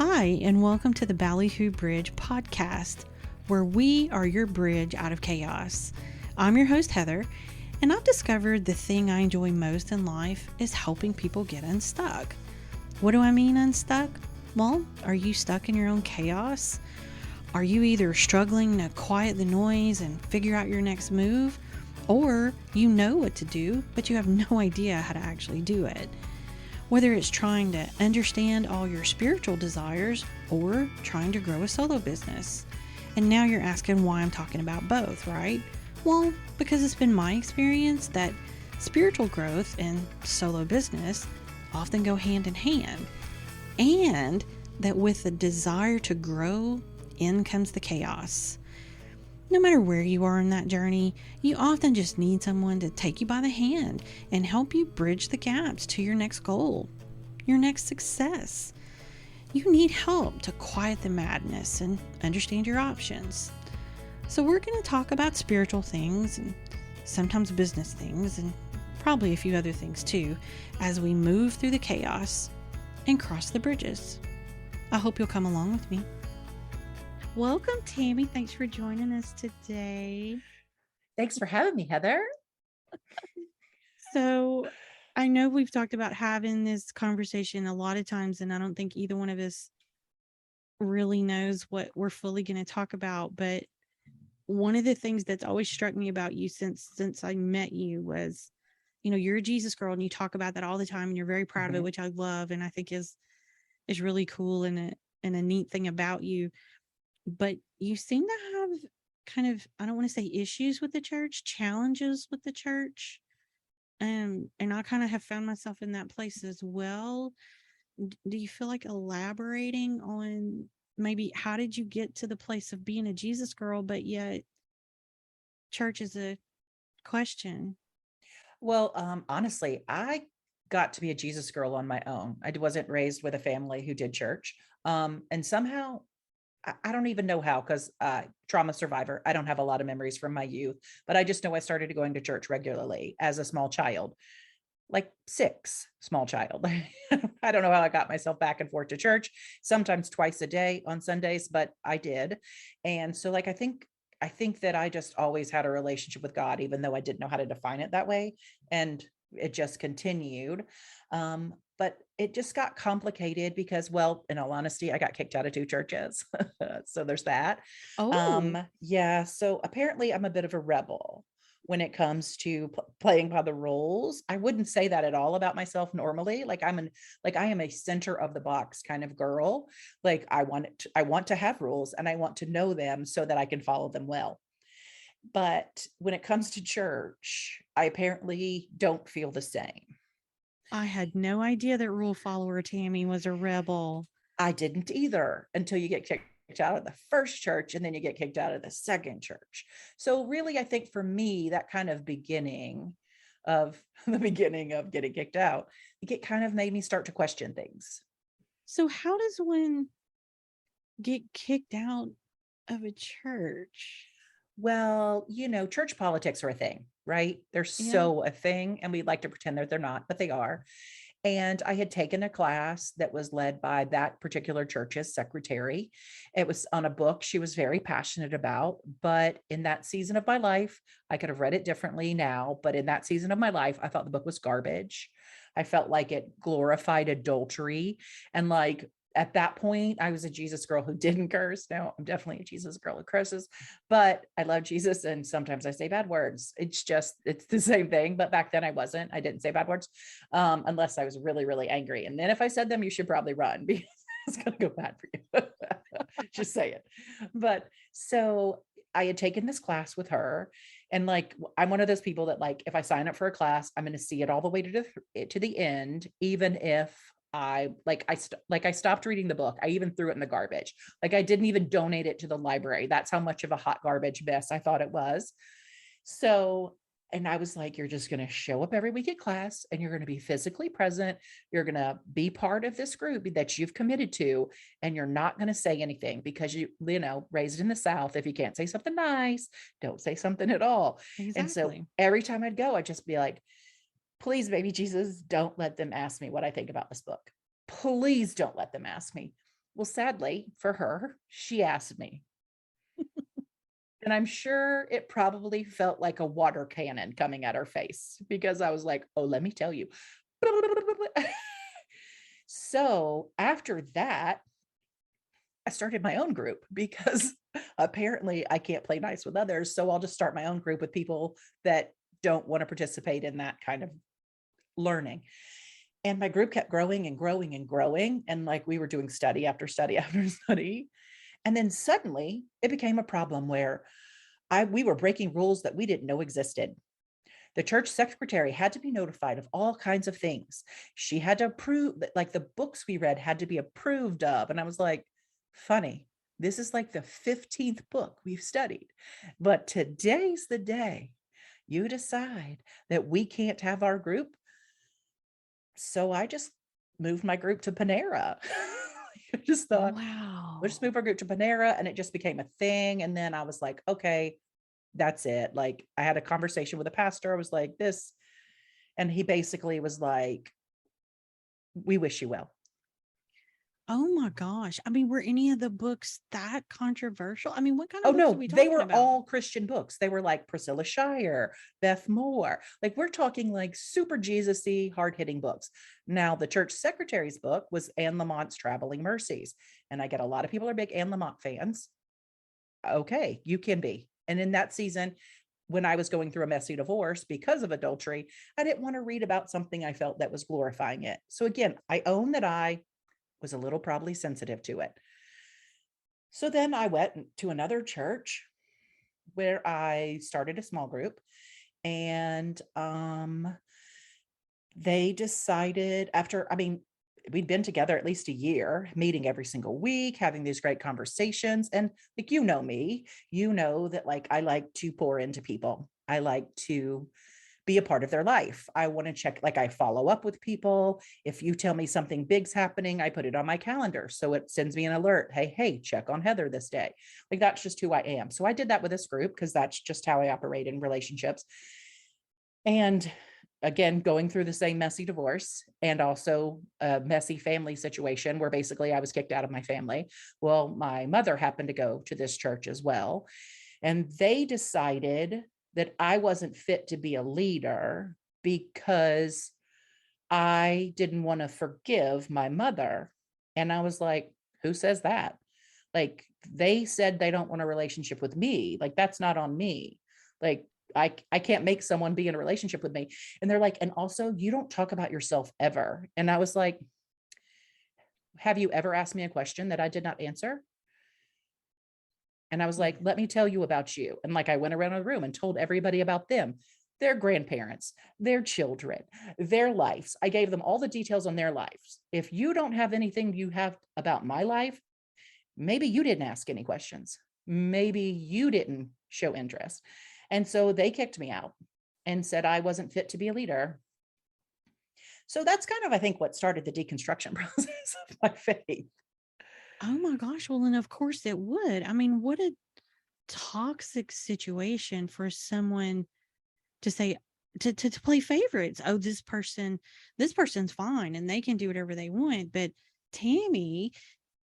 Hi, and welcome to the Ballyhoobridge podcast, where we are your bridge out of chaos. I'm your host, Heather, and I've discovered the thing I enjoy most in life is helping people get unstuck. What do I mean unstuck? Well, are you stuck in your own chaos? Are you either struggling to quiet the noise and figure out your next move, or you know what to do, but you have no idea how to actually do it? Whether it's trying to understand all your spiritual desires or trying to grow a solo business. And now you're asking why I'm talking about both, right? Well, because it's been my experience that spiritual growth and solo business often go hand in hand. And that with the desire to grow, in comes the chaos. No matter where you are in that journey, you often just need someone to take you by the hand and help you bridge the gaps to your next goal, your next success. You need help to quiet the madness and understand your options. So we're going to talk about spiritual things and sometimes business things and probably a few other things too as we move through the chaos and cross the bridges. I hope you'll come along with me. Welcome, Tammy. Thanks for joining us today. Thanks for having me, Heather. So I know we've talked about having this conversation a lot of times, and I don't think either one of us really knows what we're fully going to talk about. But one of the things that's always struck me about you since I met you was, you're a Jesus girl and you talk about that all the time and you're very proud of it, which I love and I think is really cool and a neat thing about you. But you seem to have kind of, I don't want to say issues with the church, challenges with the church. And I kind of have found myself in that place as well. Do you feel like elaborating on maybe how did you get to the place of being a Jesus girl, but yet church is a question? Well, honestly, I got to be a Jesus girl on my own. I wasn't raised with a family who did church. And somehow, I don't even know how, because trauma survivor, I don't have a lot of memories from my youth, but I just know I started going to church regularly as a small child, like 6, small child. I don't know how I got myself back and forth to church, sometimes twice a day on Sundays, but I did. And so I think that I just always had a relationship with God, even though I didn't know how to define it that way. And it just continued. But it just got complicated because, well, in all honesty, I got kicked out of 2 churches. So there's that. Oh, Yeah. So apparently I'm a bit of a rebel when it comes to playing by the rules. I wouldn't say that at all about myself normally. Like I am a center of the box kind of girl. Like I want to have rules and I want to know them so that I can follow them well. But when it comes to church, I apparently don't feel the same. I had no idea that rule follower Tammy was a rebel. I didn't either until you get kicked out of the first church and then you get kicked out of the second church. So really, I think for me, that kind of beginning of the beginning of getting kicked out, it kind of made me start to question things. So how does one get kicked out of a church? Well, church politics are a thing, right? They're Yeah. so a thing, and we like to pretend that they're not, but they are. And I had taken a class that was led by that particular church's secretary. It was on a book she was very passionate about. But in that season of my life, I could have read it differently now. But in that season of my life, I thought the book was garbage. I felt like it glorified adultery. And like at that point, I was a Jesus girl who didn't curse. Now I'm definitely a Jesus girl who curses, but I love Jesus. And sometimes I say bad words. It's the same thing. But back then I wasn't. I didn't say bad words unless I was really, really angry. And then if I said them, you should probably run because it's going to go bad for you. Just say it. But so I had taken this class with her. And like, I'm one of those people that like, if I sign up for a class, I'm going to see it all the way to the end, even if I stopped reading the book. I even threw it in the garbage. Like I didn't even donate it to the library. That's how much of a hot garbage mess I thought it was. So, and I was like, you're just going to show up every week at class and you're going to be physically present. You're going to be part of this group that you've committed to, and you're not going to say anything because raised in the South, if you can't say something nice, don't say something at all. And so Exactly. every time I'd go, I'd just be like, please, baby Jesus, don't let them ask me what I think about this book. Please don't let them ask me. Well, sadly for her, she asked me. And I'm sure it probably felt like a water cannon coming at her face because I was like, oh, let me tell you. So after that, I started my own group because apparently I can't play nice with others. So I'll just start my own group with people that don't want to participate in that kind of learning. And my group kept growing and growing and growing. And like we were doing study after study after study. And then suddenly it became a problem where we were breaking rules that we didn't know existed. The church secretary had to be notified of all kinds of things. She had to approve that, like the books we read had to be approved of. And I was like, funny. This is like the 15th book we've studied. But today's the day you decide that we can't have our group. So I just moved my group to Panera. I just thought, we'll just Wow. move our group to Panera. And it just became a thing. And then I was like, okay, that's it. Like I had a conversation with a pastor. I was like, this, and he basically was like, we wish you well. Oh my gosh. I mean, were any of the books that controversial? I mean, what kind Oh of books are no, we they talking were about? all Christian books. They were like Priscilla Shire, Beth Moore. Like we're talking like super Jesus-y, hard-hitting books. Now, the church secretary's book was Anne Lamont's Traveling Mercies. And I get a lot of people are big Anne Lamont fans. Okay, you can be. And in that season, when I was going through a messy divorce because of adultery, I didn't want to read about something I felt that was glorifying it. So again, I own that I was a little probably sensitive to it. So then I went to another church where I started a small group, and they decided after, I mean, we'd been together at least a year, meeting every single week, having these great conversations. And like, you know me, you know that like I like to pour into people. I like to be a part of their life. I want to check, like I follow up with people. If you tell me something big's happening, I put it on my calendar. So it sends me an alert. Hey, check on Heather this day. Like that's just who I am. So I did that with this group because that's just how I operate in relationships. And again, going through the same messy divorce and also a messy family situation where basically I was kicked out of my family. Well, my mother happened to go to this church as well. And they decided that I wasn't fit to be a leader because I didn't want to forgive my mother. And I was like, who says that? Like, they said they don't want a relationship with me. Like, that's not on me. Like, I can't make someone be in a relationship with me. And they're like, and also, you don't talk about yourself ever. And I was like, have you ever asked me a question that I did not answer? And I was like, let me tell you about you. And like, I went around the room and told everybody about them, their grandparents, their children, their lives. I gave them all the details on their lives. If you don't have anything you have about my life, maybe you didn't ask any questions. Maybe you didn't show interest. And so they kicked me out and said I wasn't fit to be a leader. So that's kind of, I think, what started the deconstruction process of my faith. Oh my gosh. Well, and of course it would. I mean, what a toxic situation for someone to say, to play favorites. Oh, this person's fine and they can do whatever they want. But Tammy,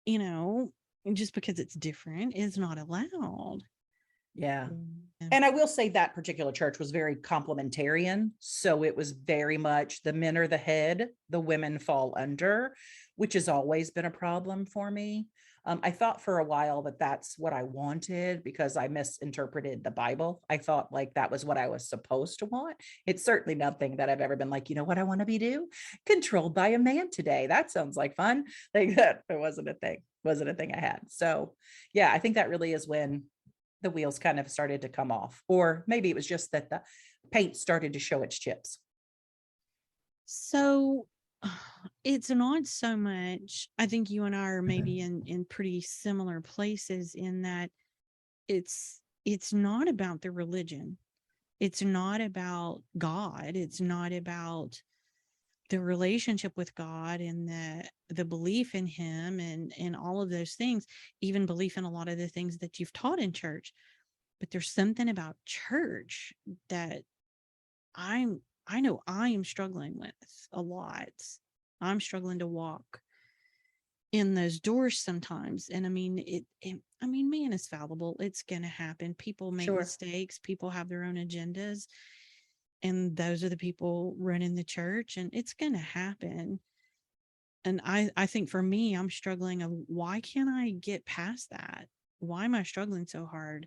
you know, just because it's different is not allowed. Yeah. Yeah. And I will say that particular church was very complementarian. So it was very much the men are the head, the women fall under, which has always been a problem for me. I thought for a while that that's what I wanted because I misinterpreted the Bible. I thought like that was what I was supposed to want. It's certainly nothing that I've ever been like, you know what I want to be do? Controlled by a man today. That sounds like fun. Like that it wasn't a thing, wasn't a thing I had. So yeah, I think that really is when the wheels kind of started to come off, or maybe it was just that the paint started to show its chips. So it's not so much, I think you and I are maybe in pretty similar places in that it's not about the religion. It's not about God. It's not about the relationship with God and the belief in him and all of those things, even belief in a lot of the things that you've taught in church. But there's something about church that I'm I know I am struggling with a lot. I'm struggling to walk in those doors sometimes. And I mean, I mean, man is fallible. It's going to happen. People make Sure. mistakes. People have their own agendas. And those are the people running the church, and it's going to happen. And I think for me, I'm struggling of why can't I get past that? Why am I struggling so hard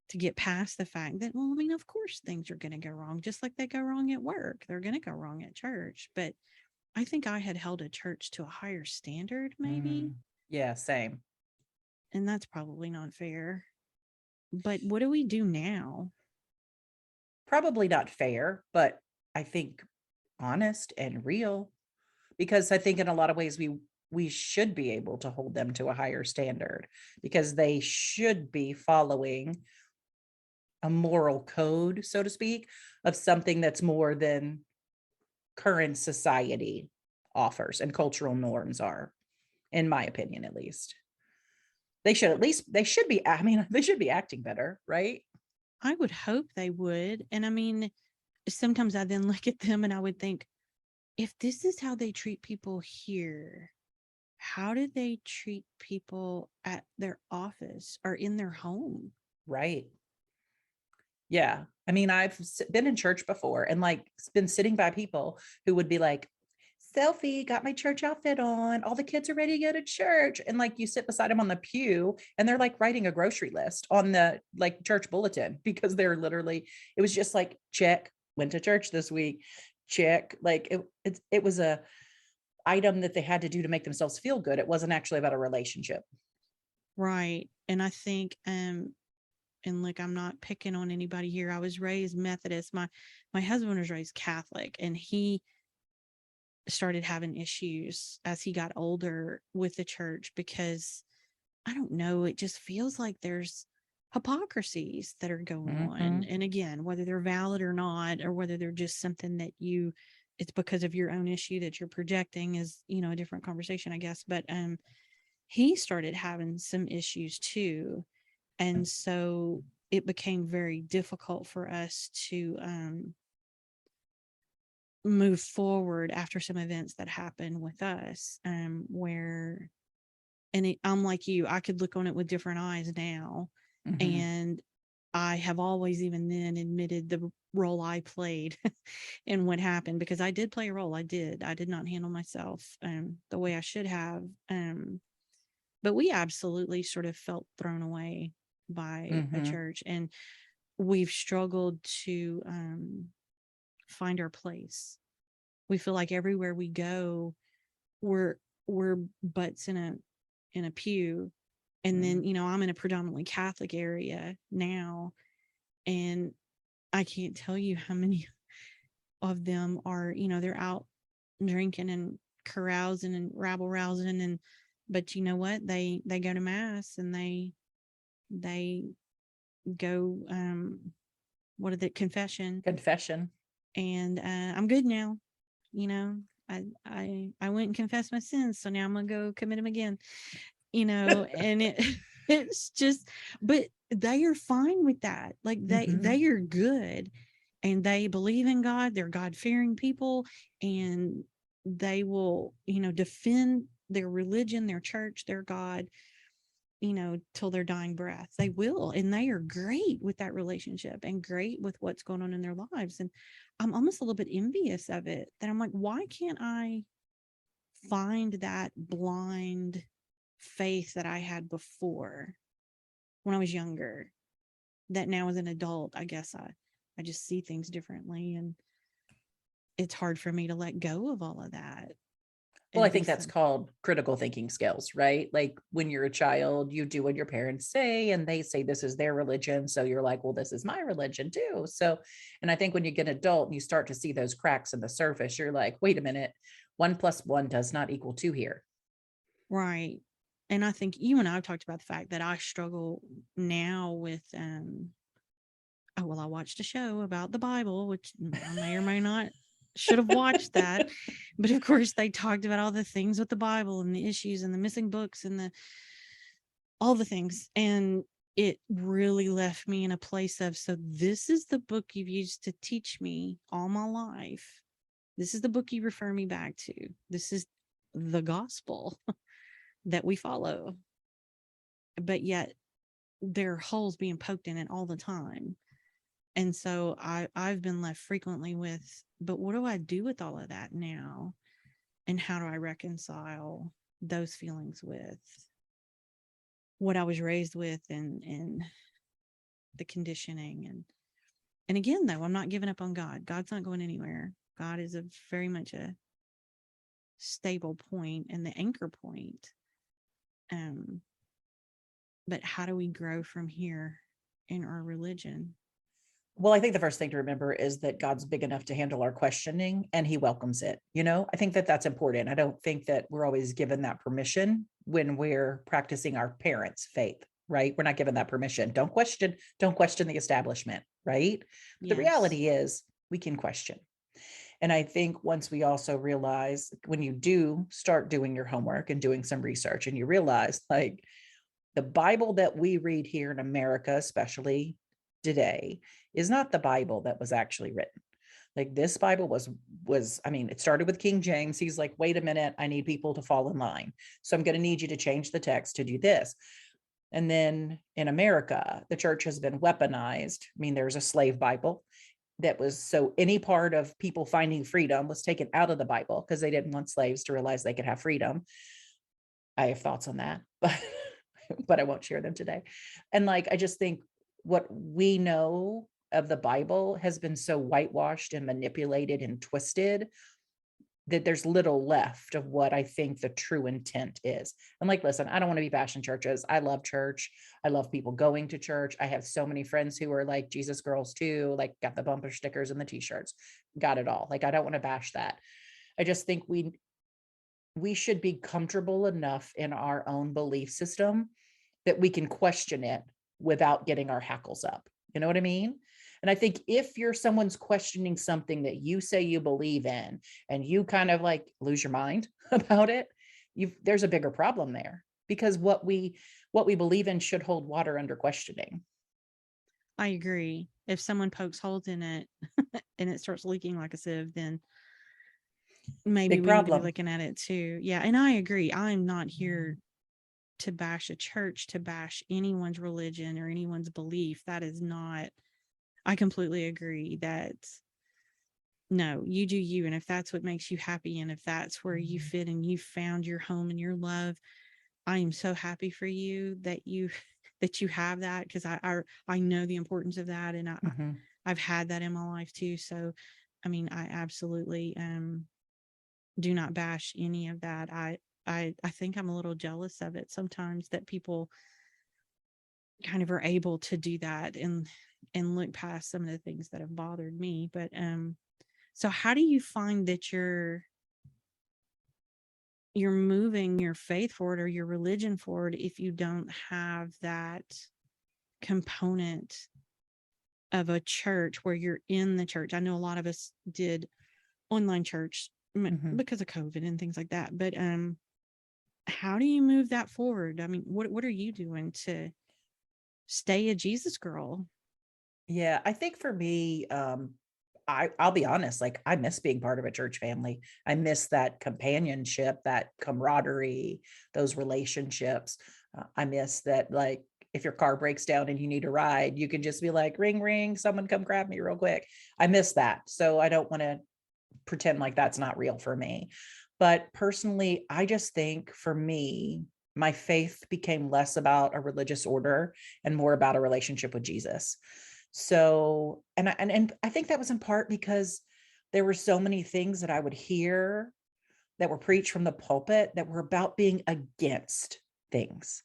to get past the fact that, well, I mean, of course things are going to go wrong, just like they go wrong at work. They're going to go wrong at church. But I think I had held a church to a higher standard, maybe. Yeah, same. And that's probably not fair. But what do we do now? Probably not fair, but I think honest and real, because I think in a lot of ways we should be able to hold them to a higher standard, because they should be following a moral code, so to speak, of something that's more than current society offers and cultural norms are, in my opinion, at least. They should be, I mean, they should be acting better, right? I would hope they would. And I mean, sometimes I then look at them and I would think, if this is how they treat people here, how do they treat people at their office or in their home? Right. Yeah. I mean, I've been in church before and like been sitting by people who would be like, selfie, got my church outfit on. All the kids are ready to go to church. And like you sit beside them on the pew and they're like writing a grocery list on the like church bulletin, because they're literally, it was just like, check, went to church this week, check. Like it was a item that they had to do to make themselves feel good. It wasn't actually about a relationship. Right. And I think, and look, I'm not picking on anybody here. I was raised Methodist. My husband was raised Catholic, and he started having issues as he got older with the church because I don't know, it just feels like there's hypocrisies that are going on. Mm-hmm. And again, whether they're valid or not, or whether they're just something that it's because of your own issue that you're projecting is, a different conversation, I guess. But he started having some issues too. And so it became very difficult for us to move forward after some events that happened with us, where, I'm like you, I could look on it with different eyes now. Mm-hmm. And I have always, even then, admitted the role I played in what happened, because I did play a role. I did not handle myself the way I should have. But we absolutely sort of felt thrown away by a Mm-hmm. church, and we've struggled to find our place. We feel like everywhere we go, we're butts in a pew. And then, I'm in a predominantly Catholic area now, and I can't tell you how many of them are, they're out drinking and carousing and rabble rousing. And but you know what, they go to mass, and they go, what is it, confession. Confession. And I'm good now. you know I went and confessed my sins, so now I'm gonna go commit them again. And it's just, but they are fine with that. Like Mm-hmm. they are good, and they believe in God. They're God-fearing people, and they will, defend their religion, their church, their God, till their dying breath. They will, and they are great with that relationship and great with what's going on in their lives. And I'm almost a little bit envious of it, that I'm like, why can't I find that blind faith that I had before when I was younger, that now as an adult, I guess I just see things differently, and it's hard for me to let go of all of that Well, I and be think that's some. called critical thinking skills, right? Like when you're a child, you do what your parents say, and they say this is their religion. So you're like, well, this is my religion too. So, and I think when you get an adult and you start to see those cracks in the surface, you're like, wait a minute, 1+1 does not equal 2 here. Right. And I think you and I have talked about the fact that I struggle now with, oh, well, I watched a show about the Bible, which I may or may not should have watched that. But of course, they talked about all the things with the Bible and the issues and the missing books and all the things. And it really left me in a place of, so this is the book you've used to teach me all my life. This is the book you refer me back to. This is the gospel. that we follow, but yet there are holes being poked in it all the time. And so I've been left frequently with, but what do I do with all of that now? And how do I reconcile those feelings with what I was raised with, and the conditioning? And again, though, I'm not giving up on God. God's not going anywhere. God is a very much a stable point and the anchor point. Um, but how do we grow from here in our religion? Well, I think the first thing to remember is that God's big enough to handle our questioning and he welcomes it. I think that that's important. I don't think that we're always given that permission when we're practicing our parents' faith, right? We're not given that permission. Don't question the establishment, right? But the Yes. reality is we can question. And I think once we also realize, when you do start doing your homework and doing some research, and you realize, like, the Bible that we read here in America, especially today, is not the Bible that was actually written. Like, this Bible was, I mean, it started with King James. He's like, wait a minute, I need people to fall in line. So I'm going to need you to change the text to do this. And then in America, the church has been weaponized. I mean, there's a slave Bible that was, so any part of people finding freedom was taken out of the Bible because they didn't want slaves to realize they could have freedom. I have thoughts on that, but I won't share them today. And like, I just think what we know of the Bible has been so whitewashed and manipulated and twisted that there's little left of what I think the true intent is. I'm like, listen, I don't want to be bashing churches. I love church. I love people going to church. I have so many friends who are like Jesus girls too, like got the bumper stickers and the t-shirts, got it all. Like, I don't want to bash that. I just think we should be comfortable enough in our own belief system that we can question it without getting our hackles up. You know what I mean? And I think if you're someone's questioning something that you say you believe in and you kind of like lose your mind about it, there's a bigger problem there, because what we believe in should hold water under questioning. I agree. If someone pokes holes in it and it starts leaking like a sieve, then maybe Big we need to be problem. looking at it too. Yeah. And I agree. I'm not here to bash a church, to bash anyone's religion or anyone's belief. That is not, I completely agree that no, you do you. And if that's what makes you happy, and if that's where you fit and you found your home and your love, I am so happy for you that you that you have that, because I know the importance of that, and Mm-hmm. I've had that in my life too. So I mean, I absolutely do not bash any of that. I think I'm a little jealous of it sometimes, that people kind of are able to do that and look past some of the things that have bothered me. But so how do you find that you're moving your faith forward or your religion forward if you don't have that component of a church where you're in the church? I know a lot of us did online church Mm-hmm. because of COVID and things like that. But how do you move that forward? I mean, what are you doing to stay a Jesus girl? Yeah, I think for me, I'll be honest, like, I miss being part of a church family. I miss that companionship, that camaraderie, those relationships. I miss that, like, if your car breaks down and you need a ride, you can just be like, ring, ring, someone come grab me real quick. I miss that. So I don't want to pretend like that's not real for me. But personally, I just think for me, my faith became less about a religious order and more about a relationship with Jesus. So, and I think that was in part because there were so many things that I would hear that were preached from the pulpit that were about being against things,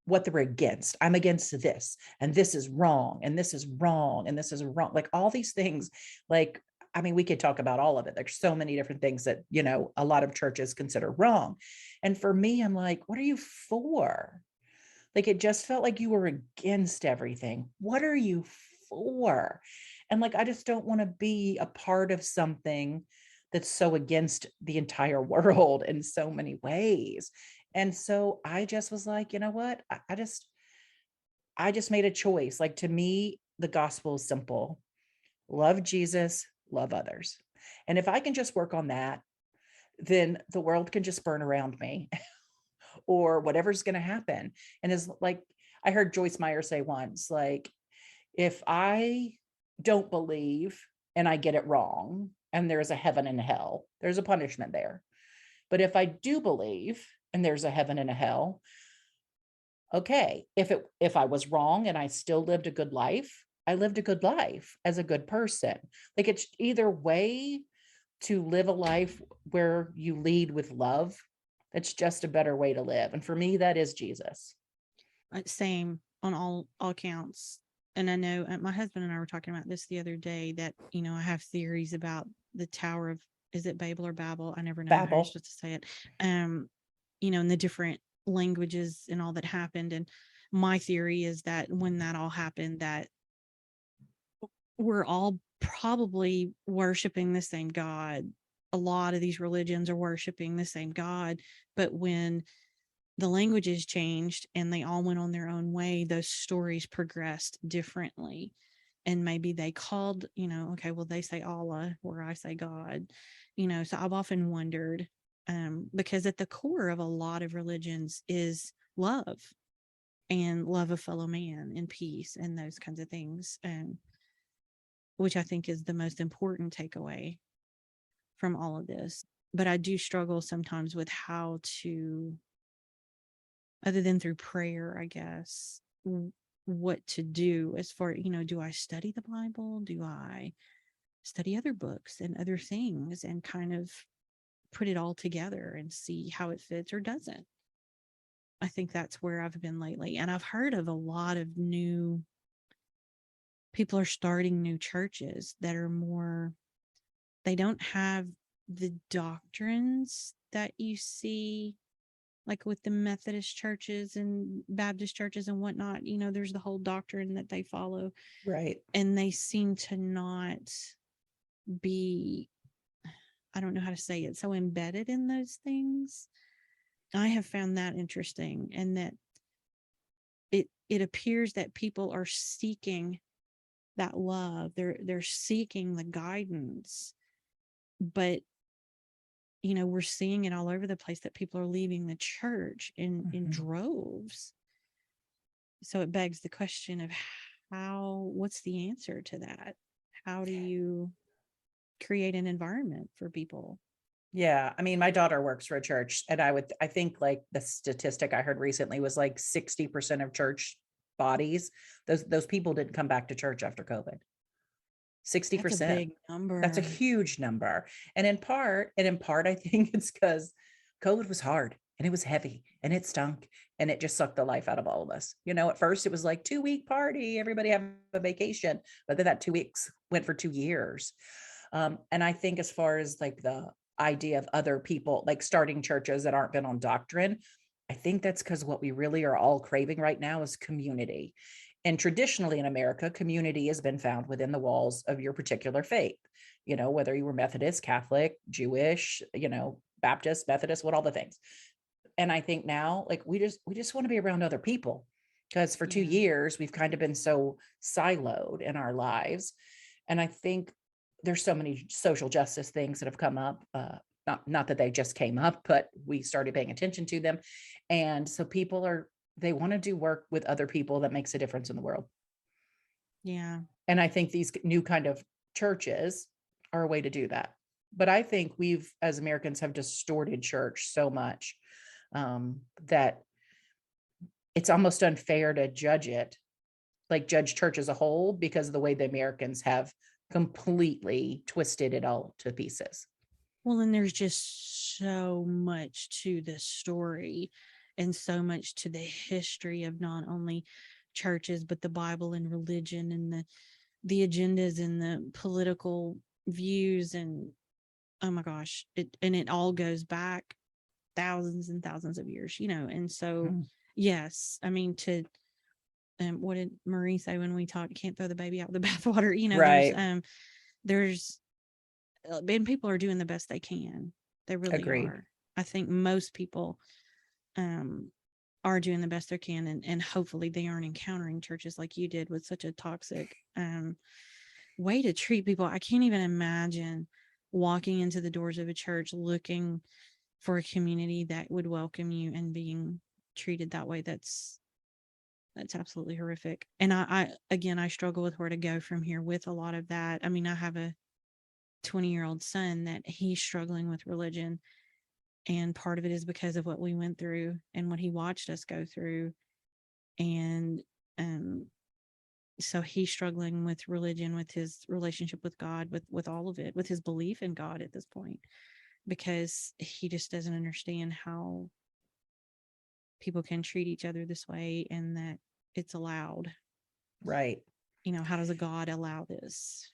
what they were against. I'm against this, and this is wrong, and this is wrong, and this is wrong. Like, all these things, like, I mean, we could talk about all of it. There's so many different things that, a lot of churches consider wrong. And for me, I'm like, what are you for? Like, it just felt like you were against everything. What are you for? And like, I just don't want to be a part of something that's so against the entire world in so many ways. And so I just was like, you know what? I just made a choice. Like, to me, the gospel is simple. Love Jesus, love others. And if I can just work on that, then the world can just burn around me. or whatever's going to happen. And is like, I heard Joyce Meyer say once, like, if I don't believe and I get it wrong and there's a heaven and a hell, there's a punishment there. But if I do believe and there's a heaven and a hell, okay, if I was wrong and I still lived a good life, I lived a good life as a good person. Like, it's either way to live a life where you lead with love. That's just a better way to live. And for me, that is Jesus. Same on all counts. And I know my husband and I were talking about this the other day, that, I have theories about the Tower of, is it Babel or Babel? I never know how you're Babel. supposed to say it. And the different languages and all that happened. And my theory is that when that all happened, that we're all probably worshiping the same God. A lot of these religions are worshiping the same God, but when the languages changed and they all went on their own way, those stories progressed differently. And maybe they called, okay, well, they say Allah where I say God, so I've often wondered, because at the core of a lot of religions is love, and love of fellow man and peace and those kinds of things, which I think is the most important takeaway from all of this. But I do struggle sometimes with how to, other than through prayer, I guess, what to do as far, do I study the Bible? Do I study other books and other things and kind of put it all together and see how it fits or doesn't? I think that's where I've been lately. And I've heard of a lot of new people are starting new churches that are more, they don't have the doctrines that you see like with the Methodist churches and Baptist churches and whatnot. There's the whole doctrine that they follow, Right. and they seem to not be, I don't know how to say it, so embedded in those things. I have found that interesting, and that it appears that people are seeking that love. They're seeking the guidance, but we're seeing it all over the place that people are leaving the church in droves. So it begs the question of what's the answer to that? How do you create an environment for people? Yeah. I mean, my daughter works for a church, and I think like the statistic I heard recently was like 60% of church bodies, those people didn't come back to church after COVID. That's a 60%. big That's a number. huge number. And in part, I think it's because COVID was hard and it was heavy and it stunk and it just sucked the life out of all of us. At first it was like 2 week party, everybody have a vacation, but then that 2 weeks went for 2 years. And I think as far as like the idea of other people like starting churches that aren't been on doctrine, I think that's because what we really are all craving right now is community. And traditionally in America, community has been found within the walls of your particular faith, whether you were Methodist, Catholic, Jewish, Baptist, Methodist, what all the things. And I think now, like, we just want to be around other people, because for two Yeah. years we've kind of been so siloed in our lives. And I think there's so many social justice things that have come up. Not that they just came up, but we started paying attention to them. And so they want to do work with other people that makes a difference in the world. Yeah. And I think these new kind of churches are a way to do that. But I think we've, as Americans, have distorted church so much, that it's almost unfair to judge church as a whole, because of the way the Americans have completely twisted it all to pieces. Well, and there's just so much to the story and so much to the history of not only churches, but the Bible and religion and the agendas and the political views. And oh my gosh, it all goes back thousands and thousands of years, and so Mm. yes, I mean, what did Marie say when we talked, can't throw the baby out with the bathwater, Right. there's and people are doing the best they can. They really Agreed. are. I think most people um are doing the best they can, and hopefully they aren't encountering churches like you did with such a toxic way to treat people. I can't even imagine walking into the doors of a church looking for a community that would welcome you and being treated that way. That's absolutely horrific. And I again, I struggle with where to go from here with a lot of that. I mean, I have a 20-year-old son that he's struggling with religion. And part of it is because of what we went through and what he watched us go through. And um, so he's struggling with religion, with his relationship with God, with all of it, with his belief in God at this point, because he just doesn't understand how people can treat each other this way and that it's allowed. Right. How does a God allow this?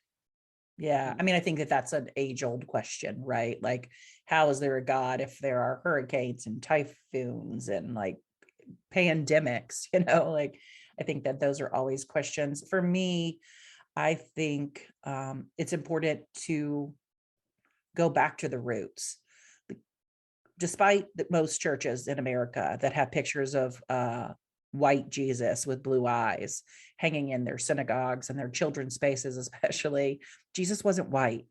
Yeah. I mean, I think that that's an age old question, right? Like, how is there a God if there are hurricanes and typhoons and like pandemics, like, I think that those are always questions. For me, I think it's important to go back to the roots. Despite most churches in America that have pictures of white Jesus with blue eyes hanging in their synagogues and their children's spaces, especially, Jesus wasn't white.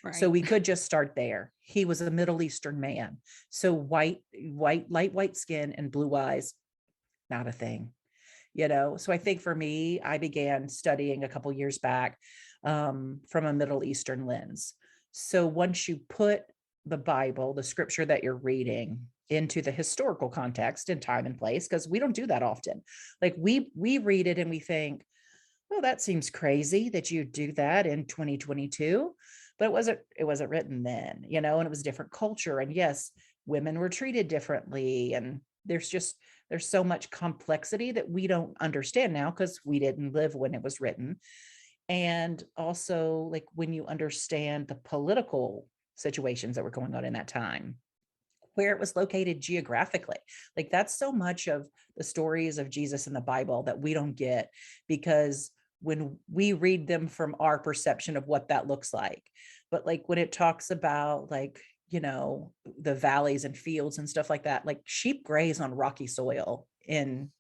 Right. So we could just start there. He was a Middle Eastern man. So light white skin and blue eyes, not a thing. So I think for me, I began studying a couple years back from a Middle Eastern lens. So once you put the Bible, the scripture that you're reading, into the historical context and time and place, because we don't do that often. Like we read it and we think, well, that seems crazy that you do that in 2022, but it wasn't written then, and it was a different culture. And yes, women were treated differently. And there's so much complexity that we don't understand now because we didn't live when it was written. And also, like, when you understand the political situations that were going on in that time, where it was located geographically. Like, that's so much of the stories of Jesus in the Bible that we don't get, because when we read them from our perception of what that looks like. But like when it talks about like, the valleys and fields and stuff like that, like sheep graze on rocky soil in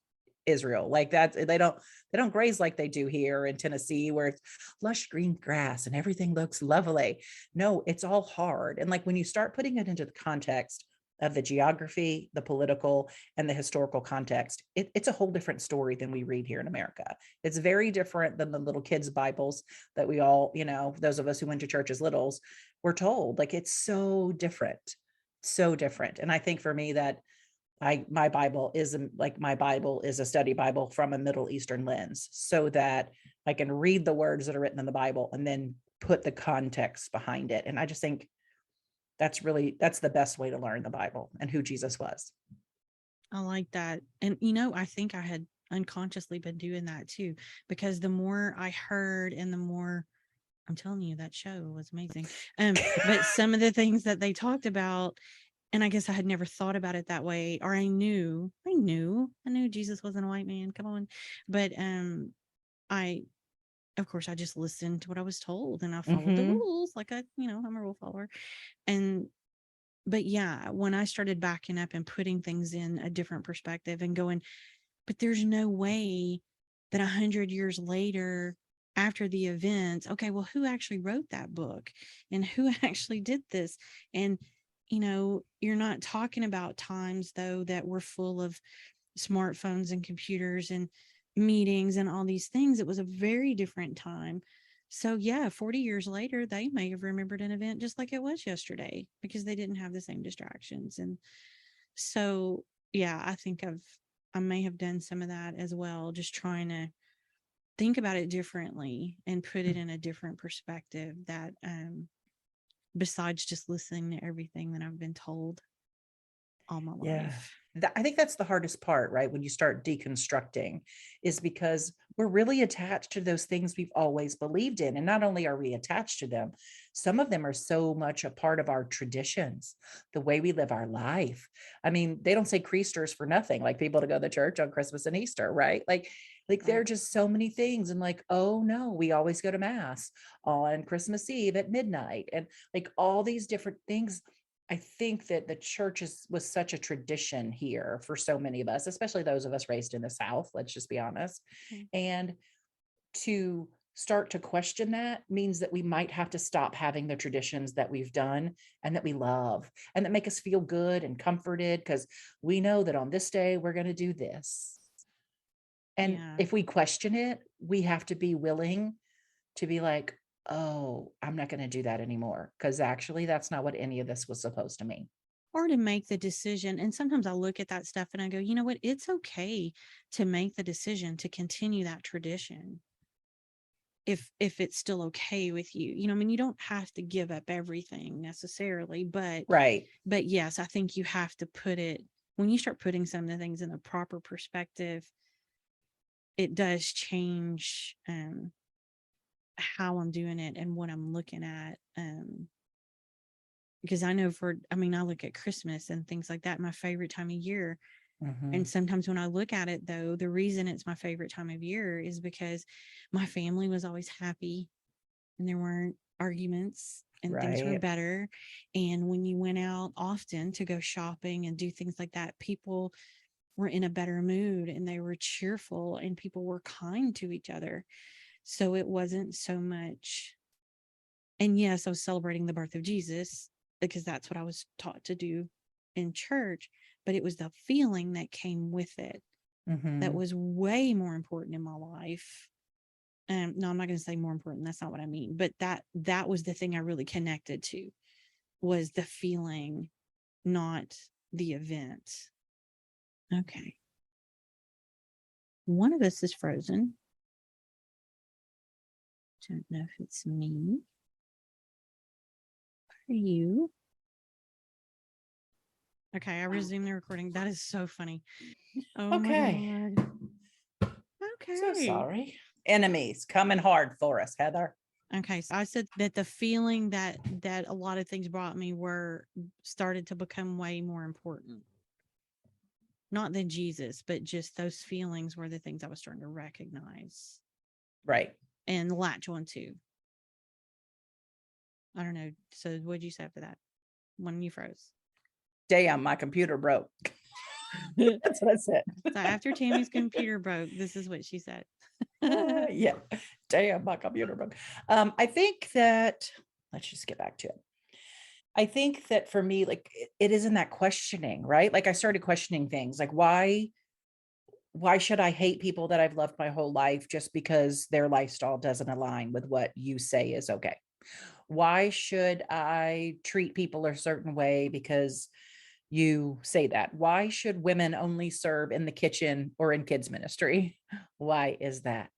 Israel. Like that, they don't graze like they do here in Tennessee, where it's lush green grass and everything looks lovely. No, it's all hard. And like when you start putting it into the context of the geography, the political, and the historical context, it's a whole different story than we read here in America. It's very different than the little kids' Bibles that we all, those of us who went to church as littles, were told. Like, it's so different, so different. And I think for me that my Bible is a study Bible from a Middle Eastern lens, so that I can read the words that are written in the Bible and then put the context behind it. And I just think that's the best way to learn the Bible and who Jesus was. I like that. And, I think I had unconsciously been doing that too, because the more I heard and the more, I'm telling you, that show was amazing. But some of the things that they talked about, and I guess I had never thought about it that way, or I knew Jesus wasn't a white man. Come on. But, of course, I just listened to what I was told and I followed the rules like I'm a rule follower. But yeah, when I started backing up and putting things in a different perspective and going, but there's no way that 100 years later, after the events, okay, well, who actually wrote that book and who actually did this? And, you're not talking about times though that were full of smartphones and computers and meetings and all these things. It was a very different time. So yeah, 40 years later, they may have remembered an event just like it was yesterday because they didn't have the same distractions. And so, yeah, I think I may have done some of that as well, just trying to think about it differently and put it in a different perspective that, besides just listening to everything that I've been told all my life. I think that's the hardest part, right? When you start deconstructing, is because we're really attached to those things we've always believed in. And not only are we attached to them, some of them are so much a part of our traditions, the way we live our life. I mean, they don't say Creasters for nothing, like people to go to church on Christmas and Easter, right? Like there are just so many things. And like, oh no, we always go to mass on Christmas Eve at midnight, and like all these different things. I think that the church was such a tradition here for so many of us, especially those of us raised in the South, let's just be honest. And to start to question that means that we might have to stop having the traditions that we've done and that we love and that make us feel good and comforted because we know that on this day we're going to do this. And Yeah. if we question it, we have to be willing to be like, oh, I'm not going to do that anymore because actually that's not what any of this was supposed to mean. Or to make the decision. And sometimes I look at that stuff and I go, you know what? It's okay to make the decision to continue that tradition. If it's still okay with you, I mean, you don't have to give up everything necessarily, Right. but yes, I think you have to put it, when you start putting some of the things in a proper perspective, it does change how I'm doing it and what I'm looking at. Because I know I look at Christmas and things like that, my favorite time of year. And Mhm. sometimes when I look at it, though, the reason it's my favorite time of year is because my family was always happy and there weren't arguments and things were Right. better. And when you went out often to go shopping and do things like that, people were in a better mood and they were cheerful and people were kind to each other. So it wasn't so much. And yes, I was celebrating the birth of Jesus because that's what I was taught to do in church, but it was the feeling that came with it that Mhm. was way more important in my life. No, I'm not going to say more important. That's not what I mean. But that was the thing I really connected to, was the feeling, not the event. Okay. One of us is frozen. Don't know if it's me. Are you? Okay, I resume the recording. That is so funny. Oh my Okay. God. So Okay. sorry. Enemies coming hard for us, Heather. Okay. So I said that the feeling that a lot of things brought me were started to become way more important. Not than Jesus, but just those feelings were the things I was starting to recognize Right. and latch on to. I don't know. So what'd you say after that? When you froze? Damn, my computer broke. So That's what I said. after Tammy's computer broke, this is what she said. Yeah. Damn, my computer broke. I think that, let's just get back to it. I think that for me, like it isn't that questioning, right? Like I started questioning things like why should I hate people that I've loved my whole life just because their lifestyle doesn't align with what you say is okay? Why should I treat people a certain way because you say that? Why should women only serve in the kitchen or in kids ministry? Why is that?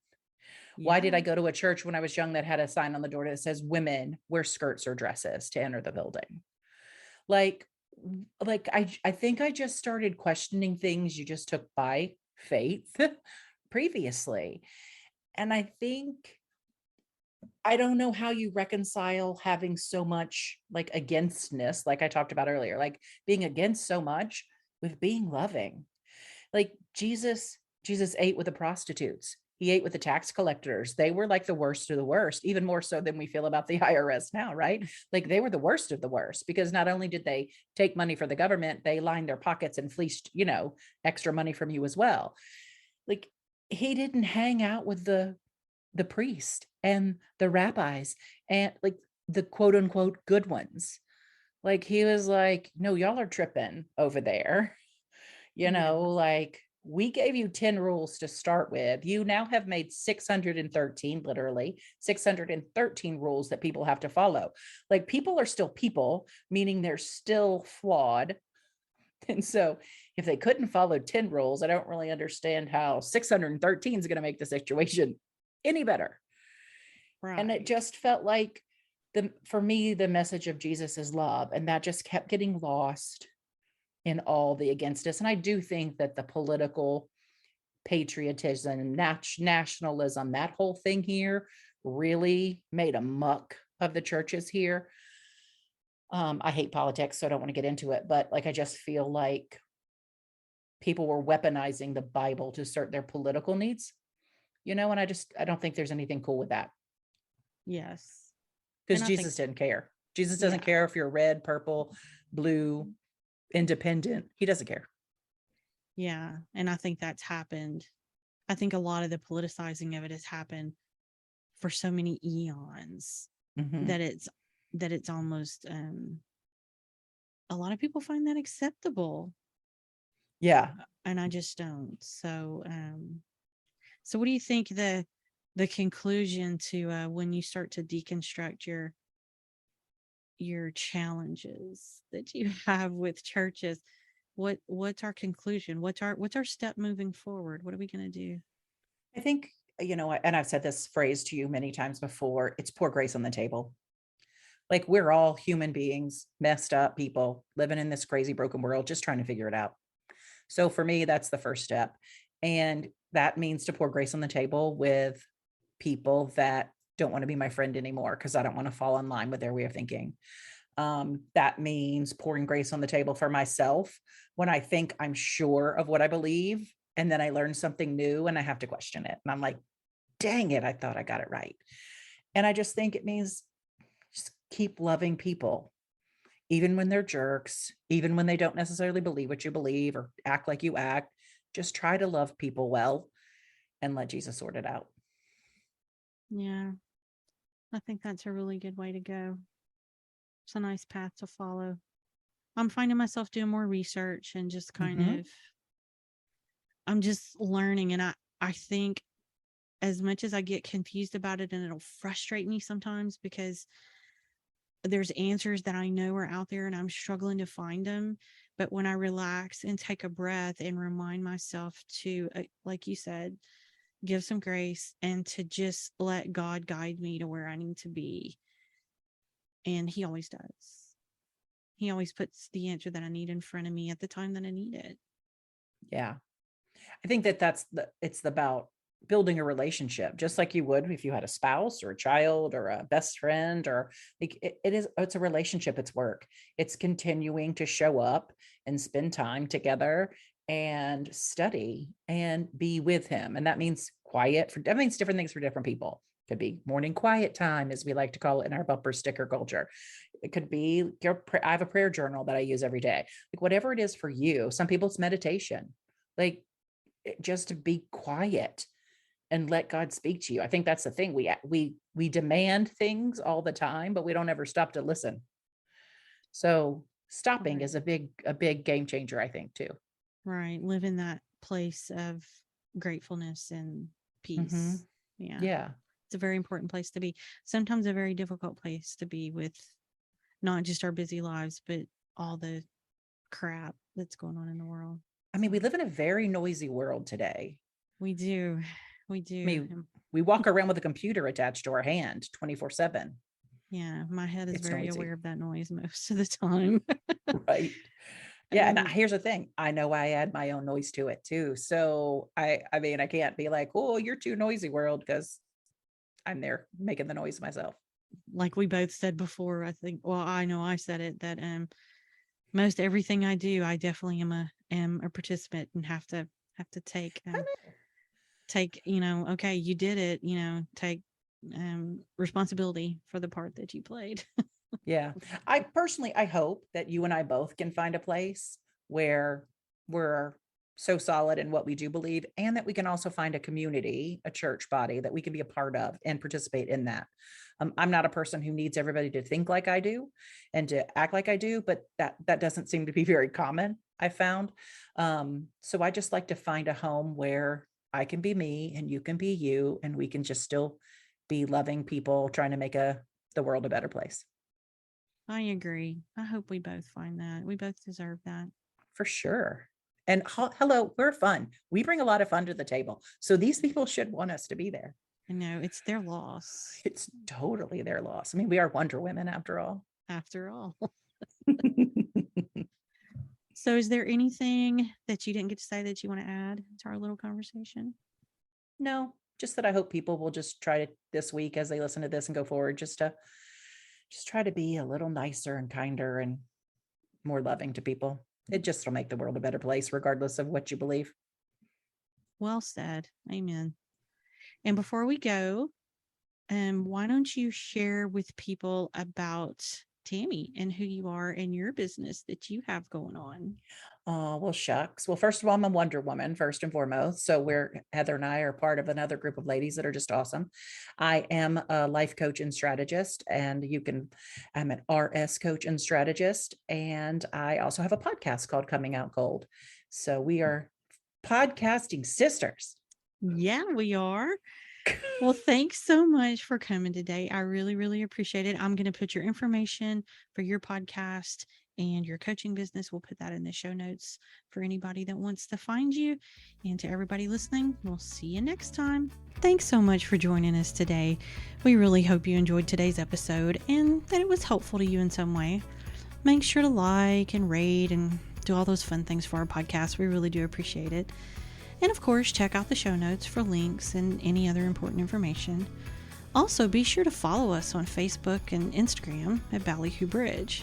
Why did Yeah. I go to a church when I was young that had a sign on the door that says women wear skirts or dresses to enter the building? Like I think I just started questioning things you just took by faith previously. And I think I don't know how you reconcile having so much like againstness, like I talked about earlier, like being against so much with being loving. Like Jesus ate with the prostitutes. He ate with the tax collectors. They were like the worst of the worst, even more so than we feel about the IRS now, right? Like they were the worst of the worst because not only did they take money for the government, they lined their pockets and fleeced, extra money from you as well. Like he didn't hang out with the priest and the rabbis and like the quote unquote good ones. Like he was like, no, y'all are tripping over there. Yes. Like we gave you 10 rules to start with. You now have made 613, literally 613 rules that people have to follow. Like people are still people, meaning they're still flawed. And so if they couldn't follow 10 rules, I don't really understand how 613 is going to make the situation any better. And it Right. just felt like for me, the message of Jesus is love. And that just kept getting lost in all the against us. And I do think that the political patriotism, nationalism, that whole thing here really made a muck of the churches here. I hate politics, so I don't want to get into it, but like I just feel like people were weaponizing the Bible to serve their political needs, and I don't think there's anything cool with that Yes. because And I think, Jesus didn't care. Jesus doesn't yeah. care if you're red, purple, blue, independent. He doesn't care. Yeah. And I think that's happened. I think a lot of the politicizing of it has happened for so many eons Mhm. that it's almost a lot of people find that acceptable, Yeah. and I just don't. So what do you think the conclusion to when you start to deconstruct your challenges that you have with churches, what's our conclusion? What's our step moving forward? What are we going to do? I think, and I've said this phrase to you many times before, it's pour grace on the table. Like we're all human beings, messed up people living in this crazy broken world, just trying to figure it out. So for me, that's the first step. And that means to pour grace on the table with people that don't want to be my friend anymore because I don't want to fall in line with their way of thinking. That means pouring grace on the table for myself when I think I'm sure of what I believe. And then I learn something new and I have to question it. And I'm like, dang it, I thought I got it right. And I just think it means just keep loving people, even when they're jerks, even when they don't necessarily believe what you believe or act like you act. Just try to love people well and let Jesus sort it out. Yeah, I think that's a really good way to go. It's a nice path to follow. I'm finding myself doing more research and just kind Mm-hmm. of I'm just learning, and I think as much as I get confused about it and it'll frustrate me sometimes because there's answers that I know are out there and I'm struggling to find them. But when I relax and take a breath and remind myself to, like you said, give some grace and to just let God guide me to where I need to be. And He always does. He always puts the answer that I need in front of me at the time that I need it. Yeah. I think that it's about building a relationship, just like you would if you had a spouse or a child or a best friend, or like it's a relationship. It's work. It's continuing to show up and spend time together and study and be with him. And that means that means different things for different people. Could be morning quiet time, as we like to call it in our bumper sticker culture. It could be I have a prayer journal that I use every day. Like whatever it is for you. Some people it's meditation. Like just to be quiet and let God speak to you. I think that's the thing. We demand things all the time, but we don't ever stop to listen. So stopping Right. is a big game changer, I think, too. Right. Live in that place of gratefulness and Mm-hmm. peace. Yeah. Yeah. It's a very important place to be. Sometimes a very difficult place to be with not just our busy lives, but all the crap that's going on in the world. I mean, So we live in a very noisy world today. we do. We I do. mean, we walk around with a computer attached to our hand 24/7. Yeah. My head is It's very aware noisy, of that noise most of the time. right? Yeah, and um, here's the thing. I know I add my own noise to it too. So I mean, I can't be like, "Oh, you're too noisy, world," because I'm there making the noise myself. like we both said before, I think, well, I know I said it that most everything I do, I definitely am a participant and have to take, okay, you did it, take responsibility for the part that you played. Yeah. I hope that you and I both can find a place where we're so solid in what we do believe, and that we can also find a community, a church body that we can be a part of and participate in that. I'm not a person who needs everybody to think like I do and to act like I do, but that doesn't seem to be very common, I found. So I just like to find a home where I can be me and you can be you, and we can just still be loving people trying to make the world a better place. I agree. I hope we both find that. We both deserve that. For sure. And hello, we're fun. We bring a lot of fun to the table. So these people should want us to be there. I know it's their loss It's totally their loss. I mean, we are Wonder Women after all. after all. So, is there anything that you didn't get to say that you want to add to our little conversation? No, just that I hope people will just try to this week as they listen to this and go forward, just try to be a little nicer and kinder and more loving to people. It just will make the world a better place, regardless of what you believe. Well said. Amen. And before we go, why don't you share with people about Tammy and who you are and your business that you have going on. Oh, well, shucks. Well, first of all, I'm a Wonder Woman, first and foremost. So Heather and I are part of another group of ladies that are just awesome. I am a life coach and strategist, and I'm an RS coach and strategist. And I also have a podcast called Coming Out Gold. So we are podcasting sisters. Yeah, we are. Well, thanks so much for coming today. I really, really appreciate it. I'm going to put your information for your podcast and your coaching business. We'll put that in the show notes for anybody that wants to find you. And to everybody listening, we'll see you next time. Thanks so much for joining us today. We really hope you enjoyed today's episode and that it was helpful to you in some way. Make sure to like and rate and do all those fun things for our podcast. We really do appreciate it. And of course, check out the show notes for links and any other important information. Also, be sure to follow us on Facebook and Instagram at ballyhoobridge.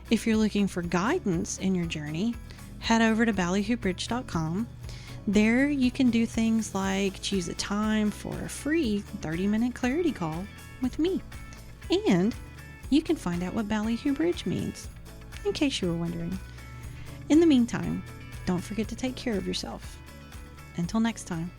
If you're looking for guidance in your journey, head over to ballyhoobridge.com. There you can do things like choose a time for a free 30-minute clarity call with me. And you can find out what Ballyhoo Bridge means, in case you were wondering. In the meantime, don't forget to take care of yourself. Until next time.